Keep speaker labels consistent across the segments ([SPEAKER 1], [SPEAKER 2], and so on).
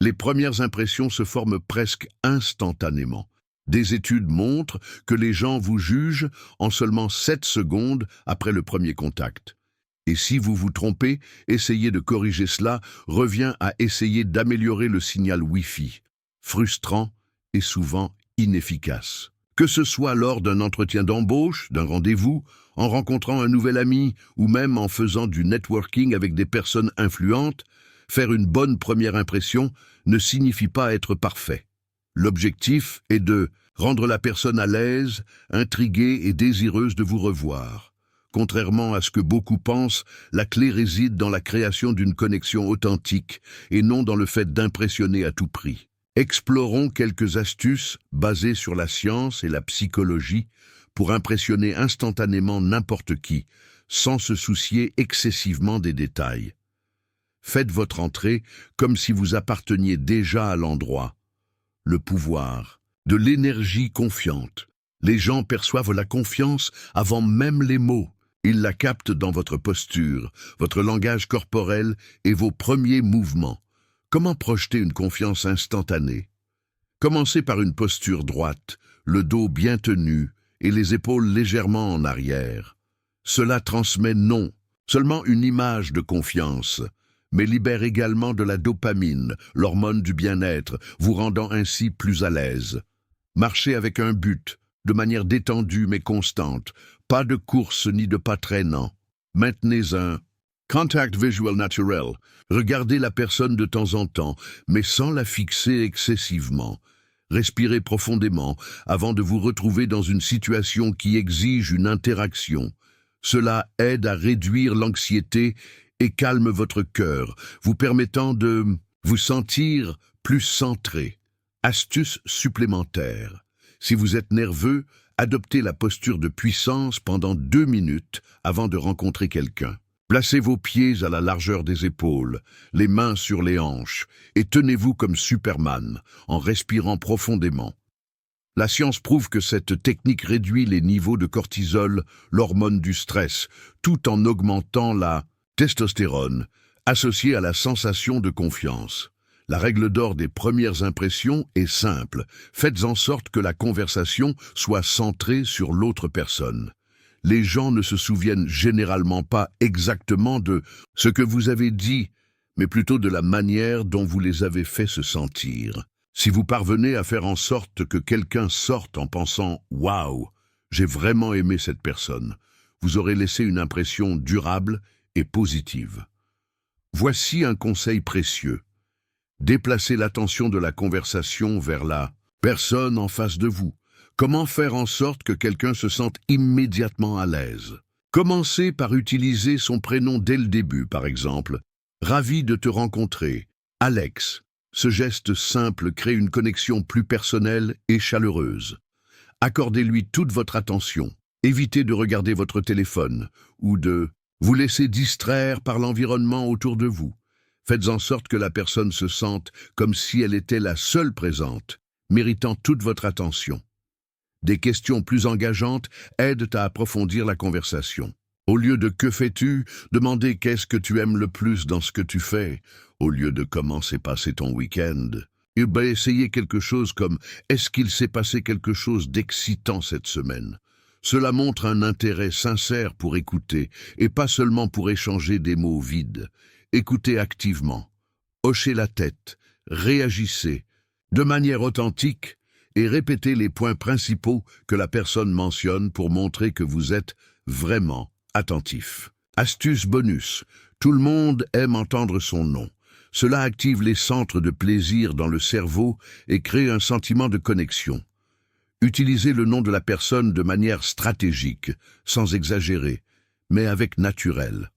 [SPEAKER 1] Les premières impressions se forment presque instantanément. Des études montrent que les gens vous jugent en seulement 7 secondes après le premier contact. Et si vous vous trompez, essayer de corriger cela revient à essayer d'améliorer le signal Wi-Fi, frustrant et souvent inefficace. Que ce soit lors d'un entretien d'embauche, d'un rendez-vous, en rencontrant un nouvel ami ou même en faisant du networking avec des personnes influentes, faire une bonne première impression ne signifie pas être parfait. L'objectif est de rendre la personne à l'aise, intriguée et désireuse de vous revoir. Contrairement à ce que beaucoup pensent, la clé réside dans la création d'une connexion authentique et non dans le fait d'impressionner à tout prix. Explorons quelques astuces basées sur la science et la psychologie pour impressionner instantanément n'importe qui, sans se soucier excessivement des détails. Faites votre entrée comme si vous apparteniez déjà à l'endroit. Le pouvoir, de l'énergie confiante. Les gens perçoivent la confiance avant même les mots. Ils la captent dans votre posture, votre langage corporel et vos premiers mouvements. Comment projeter une confiance instantanée? Commencez par une posture droite, le dos bien tenu et les épaules légèrement en arrière. Cela transmet non seulement une image de confiance, mais libère également de la dopamine, l'hormone du bien-être, vous rendant ainsi plus à l'aise. Marchez avec un but, de manière détendue mais constante, pas de course ni de pas traînant. Maintenez un contact visual naturel. Regardez la personne de temps en temps, mais sans la fixer excessivement. Respirez profondément avant de vous retrouver dans une situation qui exige une interaction. Cela aide à réduire l'anxiété et calme votre cœur, vous permettant de vous sentir plus centré. Astuce supplémentaire. Si vous êtes nerveux, adoptez la posture de puissance pendant 2 minutes avant de rencontrer quelqu'un. Placez vos pieds à la largeur des épaules, les mains sur les hanches, et tenez-vous comme Superman, en respirant profondément. La science prouve que cette technique réduit les niveaux de cortisol, l'hormone du stress, tout en augmentant la testostérone, associée à la sensation de confiance. La règle d'or des premières impressions est simple. Faites en sorte que la conversation soit centrée sur l'autre personne. Les gens ne se souviennent généralement pas exactement de ce que vous avez dit, mais plutôt de la manière dont vous les avez fait se sentir. Si vous parvenez à faire en sorte que quelqu'un sorte en pensant « Waouh, j'ai vraiment aimé cette personne », vous aurez laissé une impression durable et positive. Voici un conseil précieux. Déplacez l'attention de la conversation vers la personne en face de vous. Comment faire en sorte que quelqu'un se sente immédiatement à l'aise? Commencez par utiliser son prénom dès le début, par exemple. « Ravi de te rencontrer, Alex ». Ce geste simple crée une connexion plus personnelle et chaleureuse. Accordez-lui toute votre attention. Évitez de regarder votre téléphone ou de vous laisser distraire par l'environnement autour de vous. Faites en sorte que la personne se sente comme si elle était la seule présente, méritant toute votre attention. Des questions plus engageantes aident à approfondir la conversation. Au lieu de « que fais-tu ?», demandez « qu'est-ce que tu aimes le plus dans ce que tu fais ?» Au lieu de « comment s'est passé ton week-end ?» essayez quelque chose comme « est-ce qu'il s'est passé quelque chose d'excitant cette semaine ?» Cela montre un intérêt sincère pour écouter et pas seulement pour échanger des mots vides. Écoutez activement, hochez la tête, réagissez de manière authentique et répétez les points principaux que la personne mentionne pour montrer que vous êtes vraiment attentif. Astuce bonus, tout le monde aime entendre son nom. Cela active les centres de plaisir dans le cerveau et crée un sentiment de connexion. Utilisez le nom de la personne de manière stratégique, sans exagérer, mais avec naturel.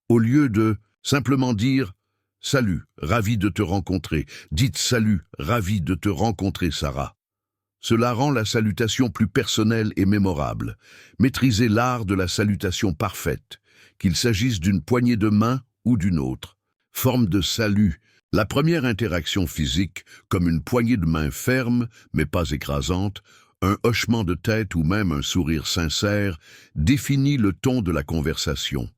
[SPEAKER 1] Au lieu de simplement dire « Salut, ravi de te rencontrer », dites « Salut, ravi de te rencontrer, Sarah ». Cela rend la salutation plus personnelle et mémorable. Maîtrisez l'art de la salutation parfaite, qu'il s'agisse d'une poignée de main ou d'une autre. Forme de salut. La première interaction physique, comme une poignée de main ferme, mais pas écrasante, un hochement de tête ou même un sourire sincère, définit le ton de la conversation.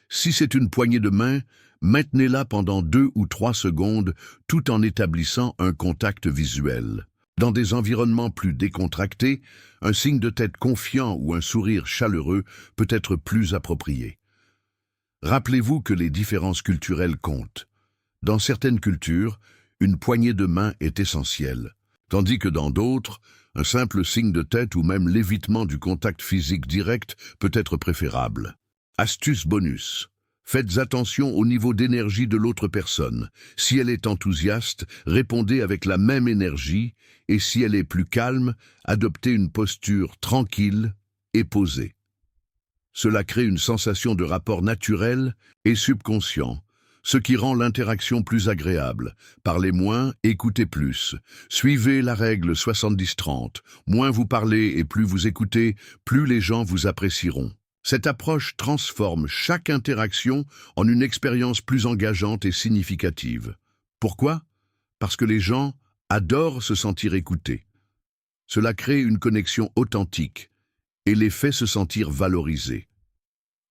[SPEAKER 1] Si c'est une poignée de main, Maintenez-la pendant 2 ou 3 secondes tout en établissant un contact visuel. Dans des environnements plus décontractés, un signe de tête confiant ou un sourire chaleureux peut être plus approprié. Rappelez-vous que les différences culturelles comptent. Dans certaines cultures, une poignée de main est essentielle, tandis que dans d'autres, un simple signe de tête ou même l'évitement du contact physique direct peut être préférable. Astuce bonus. Faites attention au niveau d'énergie de l'autre personne. Si elle est enthousiaste, répondez avec la même énergie, et si elle est plus calme, adoptez une posture tranquille et posée. Cela crée une sensation de rapport naturel et subconscient, ce qui rend l'interaction plus agréable. Parlez moins, écoutez plus. Suivez la règle 70-30. Moins vous parlez et plus vous écoutez, plus les gens vous apprécieront. Cette approche transforme chaque interaction en une expérience plus engageante et significative. Pourquoi? Parce que les gens adorent se sentir écoutés. Cela crée une connexion authentique et les fait se sentir valorisés.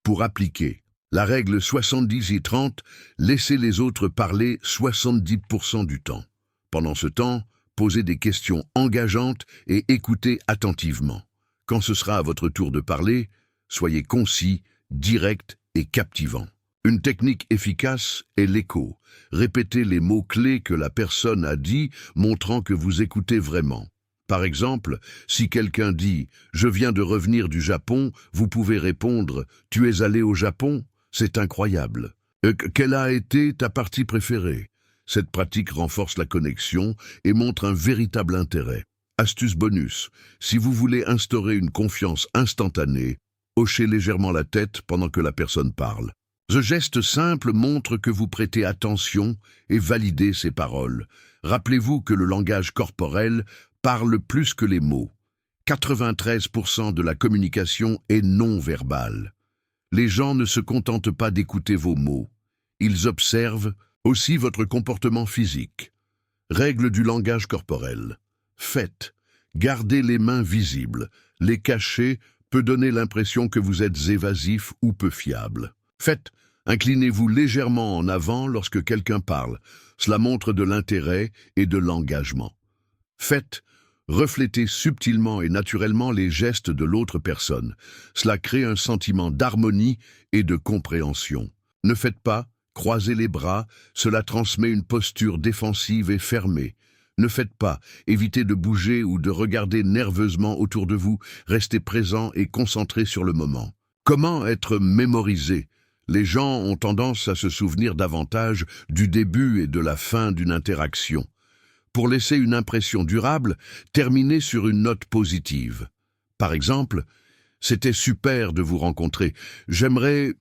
[SPEAKER 1] Pour appliquer la règle 70-30, laissez les autres parler 70% du temps. Pendant ce temps, posez des questions engageantes et écoutez attentivement. Quand ce sera à votre tour de parler, soyez concis, direct et captivant. Une technique efficace est l'écho. Répétez les mots-clés que la personne a dit, montrant que vous écoutez vraiment. Par exemple, si quelqu'un dit « Je viens de revenir du Japon », vous pouvez répondre « Tu es allé au Japon ? C'est incroyable. Quelle a été ta partie préférée ?» Cette pratique renforce la connexion et montre un véritable intérêt. Astuce bonus. Si vous voulez instaurer une confiance instantanée, hochez légèrement la tête pendant que la personne parle. Ce geste simple montre que vous prêtez attention et validez ses paroles. Rappelez-vous que le langage corporel parle plus que les mots. 93% de la communication est non verbale. Les gens ne se contentent pas d'écouter vos mots. Ils observent aussi votre comportement physique. Règle du langage corporel. Faites. Gardez les mains visibles. Les cacher peut donner l'impression que vous êtes évasif ou peu fiable. Faites. Inclinez-vous légèrement en avant lorsque quelqu'un parle. Cela montre de l'intérêt et de l'engagement. Faites. Reflétez subtilement et naturellement les gestes de l'autre personne. Cela crée un sentiment d'harmonie et de compréhension. Ne faites pas, croisez les bras, cela transmet une posture défensive et fermée. Ne faites pas, évitez de bouger ou de regarder nerveusement autour de vous, restez présent et concentré sur le moment. Comment être mémorisé? Les gens ont tendance à se souvenir davantage du début et de la fin d'une interaction. Pour laisser une impression durable, terminez sur une note positive. Par exemple, « C'était super de vous rencontrer. J'aimerais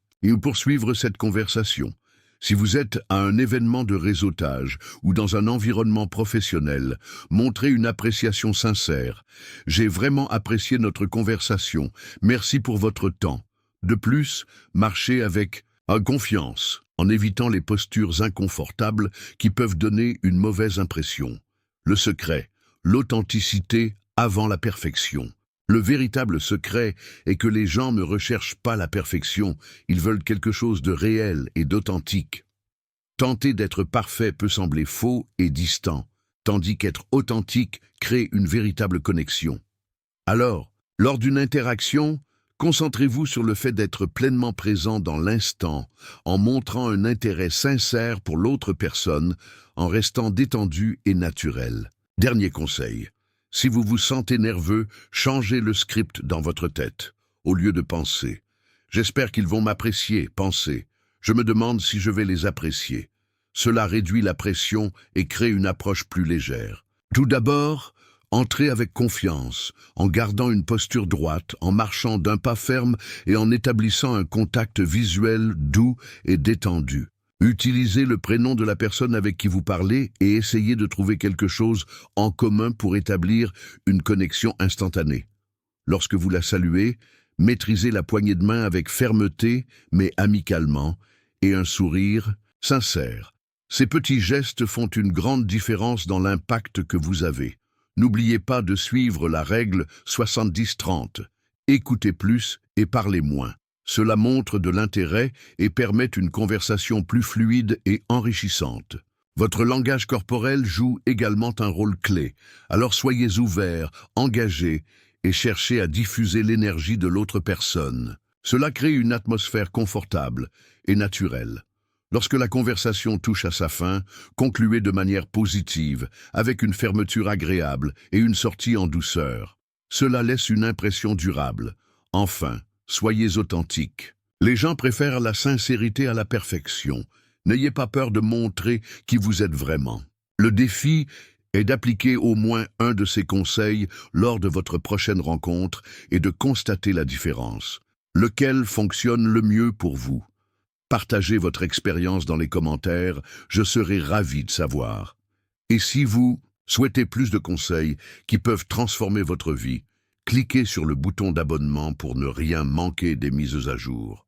[SPEAKER 1] poursuivre cette conversation. » Si vous êtes à un événement de réseautage ou dans un environnement professionnel, montrez une appréciation sincère. « J'ai vraiment apprécié notre conversation. Merci pour votre temps. » De plus, marchez avec confiance, en évitant les postures inconfortables qui peuvent donner une mauvaise impression. Le secret, l'authenticité avant la perfection. Le véritable secret est que les gens ne recherchent pas la perfection, ils veulent quelque chose de réel et d'authentique. Tenter d'être parfait peut sembler faux et distant, tandis qu'être authentique crée une véritable connexion. Alors, lors d'une interaction, concentrez-vous sur le fait d'être pleinement présent dans l'instant, en montrant un intérêt sincère pour l'autre personne, en restant détendu et naturel. Dernier conseil, si vous vous sentez nerveux, changez le script dans votre tête. Au lieu de penser « J'espère qu'ils vont m'apprécier », pensez « Je me demande si je vais les apprécier ». Cela réduit la pression et crée une approche plus légère. Tout d'abord, entrez avec confiance, en gardant une posture droite, en marchant d'un pas ferme et en établissant un contact visuel doux et détendu. Utilisez le prénom de la personne avec qui vous parlez et essayez de trouver quelque chose en commun pour établir une connexion instantanée. Lorsque vous la saluez, maîtrisez la poignée de main avec fermeté mais amicalement et un sourire sincère. Ces petits gestes font une grande différence dans l'impact que vous avez. N'oubliez pas de suivre la règle 70-30. Écoutez plus et parlez moins. Cela montre de l'intérêt et permet une conversation plus fluide et enrichissante. Votre langage corporel joue également un rôle clé, alors soyez ouverts, engagés et cherchez à diffuser l'énergie de l'autre personne. Cela crée une atmosphère confortable et naturelle. Lorsque la conversation touche à sa fin, concluez de manière positive, avec une fermeture agréable et une sortie en douceur. Cela laisse une impression durable. Enfin, soyez authentique. Les gens préfèrent la sincérité à la perfection. N'ayez pas peur de montrer qui vous êtes vraiment. Le défi est d'appliquer au moins un de ces conseils lors de votre prochaine rencontre et de constater la différence. Lequel fonctionne le mieux pour vous? Partagez votre expérience dans les commentaires, je serai ravi de savoir. Et si vous souhaitez plus de conseils qui peuvent transformer votre vie, cliquez sur le bouton d'abonnement pour ne rien manquer des mises à jour.